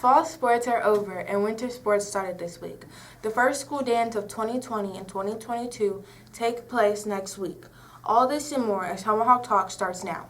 Fall sports are over and winter sports started this week. The first school dance of 2020 and 2022 take place next week. All this and more as Tomahawk Talk starts now.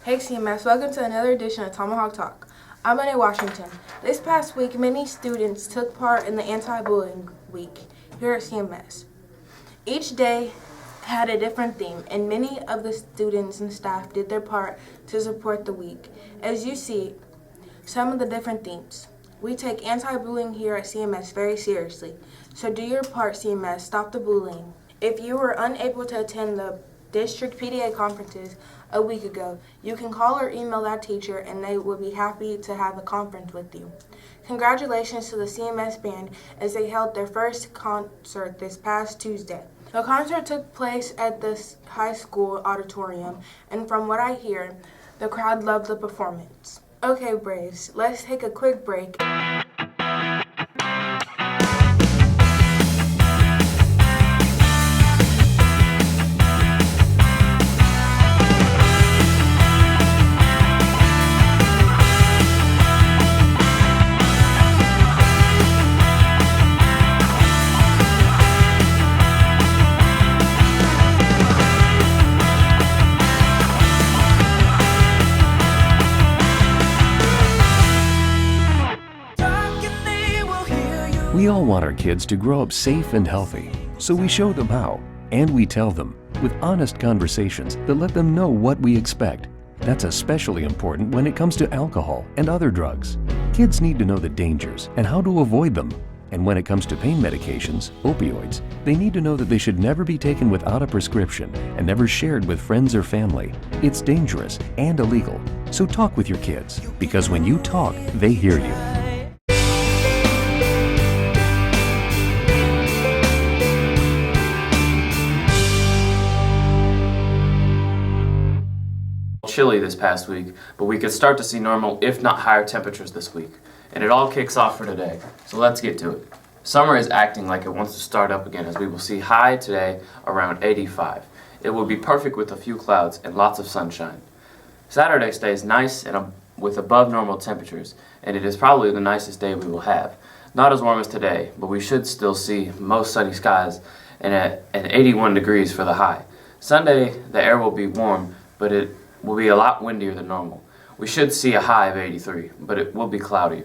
Hey CMS, welcome to another edition of Tomahawk Talk. I'm Renee Washington. This past week, many students took part in the Anti-Bullying Week here at CMS. Each day had a different theme, and many of the students and staff did their part to support the week. As you see, some of the different themes. We take anti-bullying here at CMS very seriously, so do your part, CMS. Stop the bullying. If you were unable to attend the district PTA conferences a week ago, you can call or email that teacher and they will be happy to have a conference with you. Congratulations to the CMS band as they held their first concert this past Tuesday. The concert took place at the high school auditorium, and from what I hear, the crowd loved the performance. Okay, Braves, let's take a quick break. We all want our kids to grow up safe and healthy, so we show them how, and we tell them, with honest conversations that let them know what we expect. That's especially important when it comes to alcohol and other drugs. Kids need to know the dangers and how to avoid them. And when it comes to pain medications, opioids, they need to know that they should never be taken without a prescription and never shared with friends or family. It's dangerous and illegal. So talk with your kids, because when you talk, they hear you. Chilly this past week, but we could start to see normal, if not higher temperatures this week. And it all kicks off for today, so let's get to it. Summer is acting like it wants to start up again, as we will see high today around 85. It will be perfect with a few clouds and lots of sunshine. Saturday stays nice and with above normal temperatures, and it is probably the nicest day we will have. Not as warm as today, but we should still see most sunny skies and at 81 degrees for the high. Sunday, the air will be warm, but it will be a lot windier than normal. We should see a high of 83, but it will be cloudy.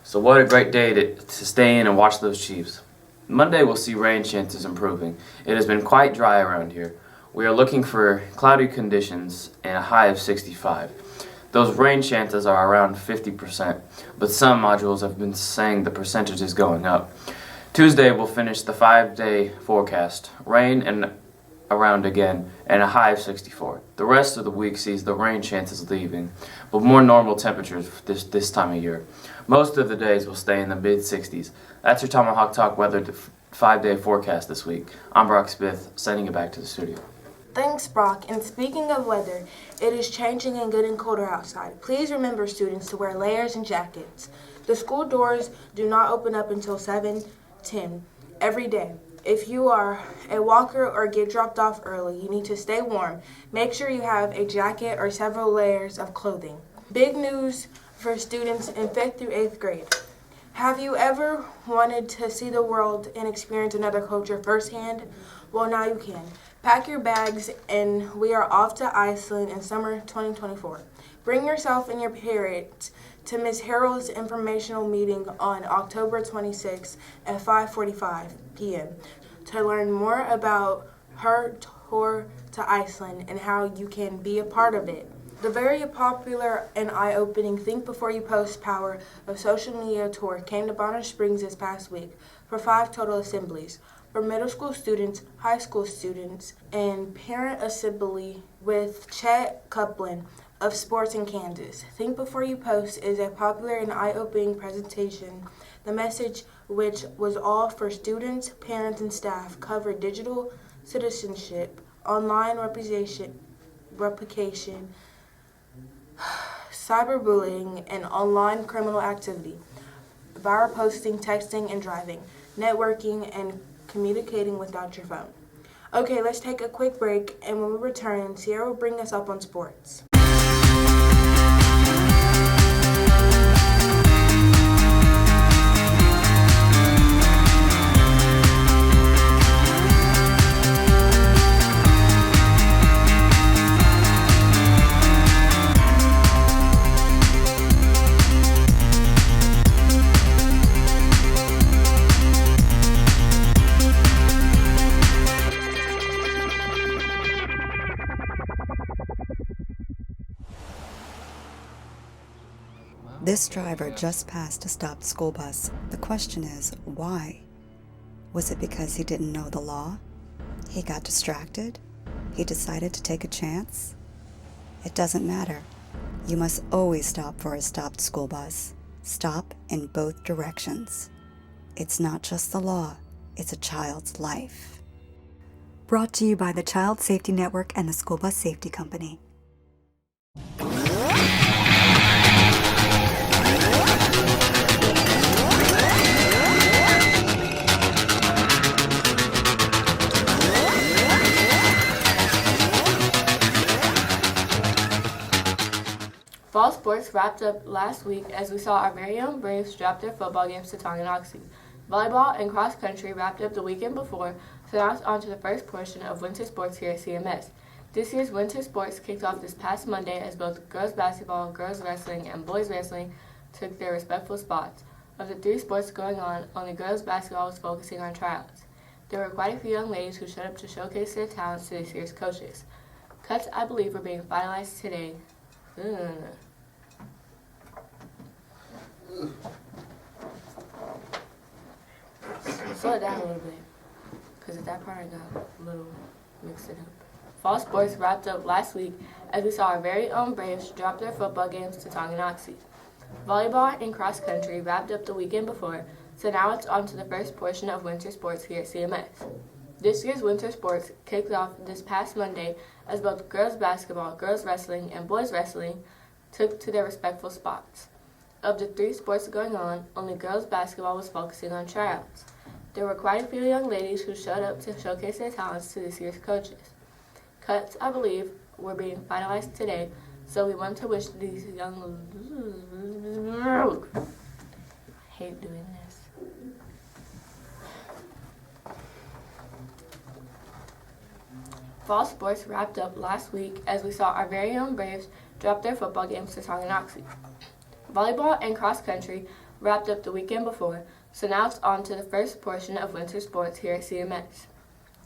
So what a great day to stay in and watch those Chiefs. Monday we'll see rain chances improving. It has been quite dry around here. We are looking for cloudy conditions and a high of 65. Those rain chances are around 50%, but some modules have been saying the percentage is going up. Tuesday we'll finish the 5-day forecast. Rain and around again, and a high of 64. The rest of the week sees the rain chances leaving, but more normal temperatures this time of year. Most of the days will stay in the mid-60s. That's your Tomahawk Talk weather 5-day forecast this week. I'm Brock Smith, sending it back to the studio. Thanks, Brock. And speaking of weather, it is changing and getting colder outside. Please remember, students, to wear layers and jackets. The school doors do not open up until 7:10 every day. If you are a walker or get dropped off early, you need to stay warm. Make sure you have a jacket or several layers of clothing. Big news for students in 5th through 8th grade. Have you ever wanted to see the world and experience another culture firsthand? Well, now you can. Pack your bags and we are off to Iceland in summer 2024. Bring yourself and your parents to Ms. Harrell's informational meeting on October 26th at 5:45 p.m. to learn more about her tour to Iceland and how you can be a part of it. The very popular and eye-opening Think Before You Post power of social media tour came to Bonner Springs this past week for 5 total assemblies for middle school students, high school students, and parent assembly with Chet Copeland of Sports in Kansas. Think Before You Post is a popular and eye-opening presentation. The message, which was all for students, parents, and staff, covered digital citizenship, online replication, cyberbullying, and online criminal activity, viral posting, texting, and driving, networking, and communicating without your phone. Okay, let's take a quick break, and when we return, Sierra will bring us up on sports. This driver just passed a stopped school bus. The question is, why? Was it because he didn't know the law? He got distracted? He decided to take a chance? It doesn't matter. You must always stop for a stopped school bus. Stop in both directions. It's not just the law, it's a child's life. Brought to you by the Child Safety Network and the School Bus Safety Company. Fall sports wrapped up last week as we saw our very own Braves drop their football games to Tonganoxie. Volleyball and cross country wrapped up the weekend before, so now it's on to the first portion of winter sports here at CMS. This year's winter sports kicked off this past Monday as both girls basketball, girls wrestling, and boys wrestling took their respectful spots. Of the three sports going on, only girls basketball was focusing on tryouts. There were quite a few young ladies who showed up to showcase their talents to this year's coaches. Cuts, I believe, were being finalized today. Slow it down a little bit, because at that part I got a little mixed it up. Fall sports wrapped up last week as we saw our very own Braves drop their football games to Tonganoxie. Volleyball and cross country wrapped up the weekend before, so now it's on to the first portion of winter sports here at CMS. This year's winter sports kicked off this past Monday as both girls basketball, girls wrestling, and boys wrestling took to their respectful spots. Of the three sports going on, only girls basketball was focusing on tryouts. There were quite a few young ladies who showed up to showcase their talents to this year's coaches. Cuts, I believe, were being finalized today, so we want to wish these young... I hate doing this. Fall sports wrapped up last week as we saw our very own Braves drop their football games to Tonganoxie. Volleyball and cross country wrapped up the weekend before, so now it's on to the first portion of winter sports here at CMS.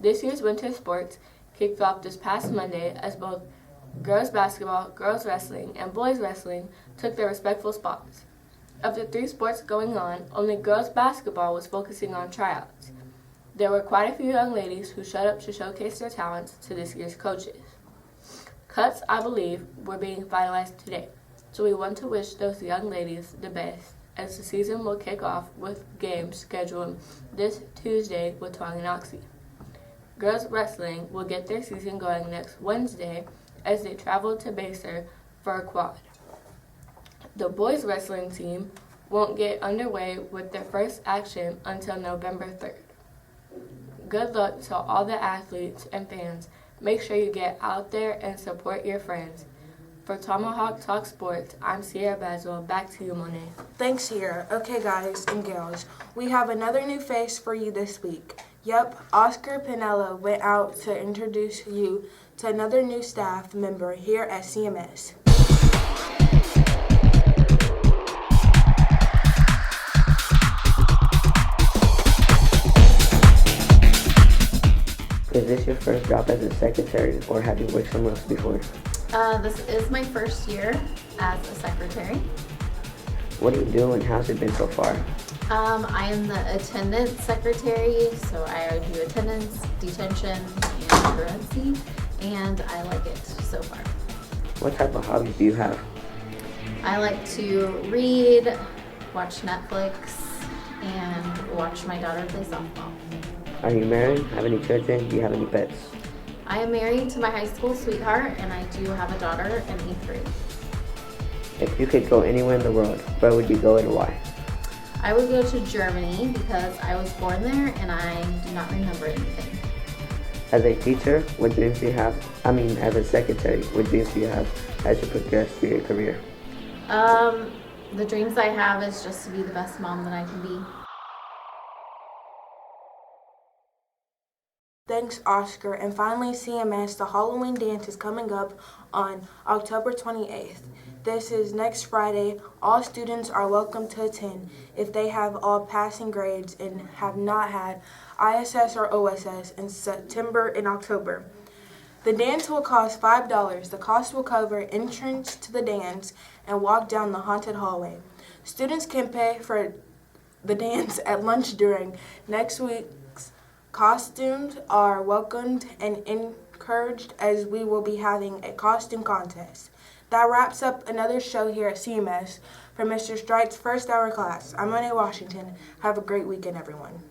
This year's winter sports kicked off this past Monday as both girls basketball, girls wrestling, and boys wrestling took their respectful spots. Of the three sports going on, only girls basketball was focusing on tryouts. There were quite a few young ladies who showed up to showcase their talents to this year's coaches. Cuts, I believe, were being finalized today, so we want to wish those young ladies the best as the season will kick off with games scheduled this Tuesday with Tonganoxie. Girls wrestling will get their season going next Wednesday as they travel to Baser for a quad. The boys wrestling team won't get underway with their first action until November 3rd. Good luck to all the athletes and fans. Make sure you get out there and support your friends. For Tomahawk Talk Sports, I'm Sierra Basil. Back to you, Monet. Thanks, Sierra. Okay, guys and girls, we have another new face for you this week. Yep, Oscar Pinella went out to introduce you to another new staff member here at CMS. Is this your first job as a secretary, or have you worked somewhere else before? This is my first year as a secretary. What do you do, and how's it been so far? I am the attendance secretary, so I do attendance, detention, and truancy, and I like it so far. What type of hobbies do you have? I like to read, watch Netflix, and watch my daughter play softball. Are you married? Have any children? Do you have any pets? I am married to my high school sweetheart, and I do have a daughter in 8th grade. If you could go anywhere in the world, where would you go and why? I would go to Germany because I was born there and I do not remember anything. As a teacher, what dreams do you have? As a secretary, what dreams do you have as you progress through your career? The dreams I have is just to be the best mom that I can be. Thanks, Oscar. And finally, CMS, the Halloween dance is coming up on October 28th. This is next Friday. All students are welcome to attend if they have all passing grades and have not had ISS or OSS in September and October. The dance will cost $5. The cost will cover entrance to the dance and walk down the haunted hallway. Students can pay for the dance at lunch during next week's. Costumes are welcomed and encouraged as we will be having a costume contest. That wraps up another show here at CMS for Mr. Strite's first hour class. I'm Renee Washington. Have a great weekend, everyone.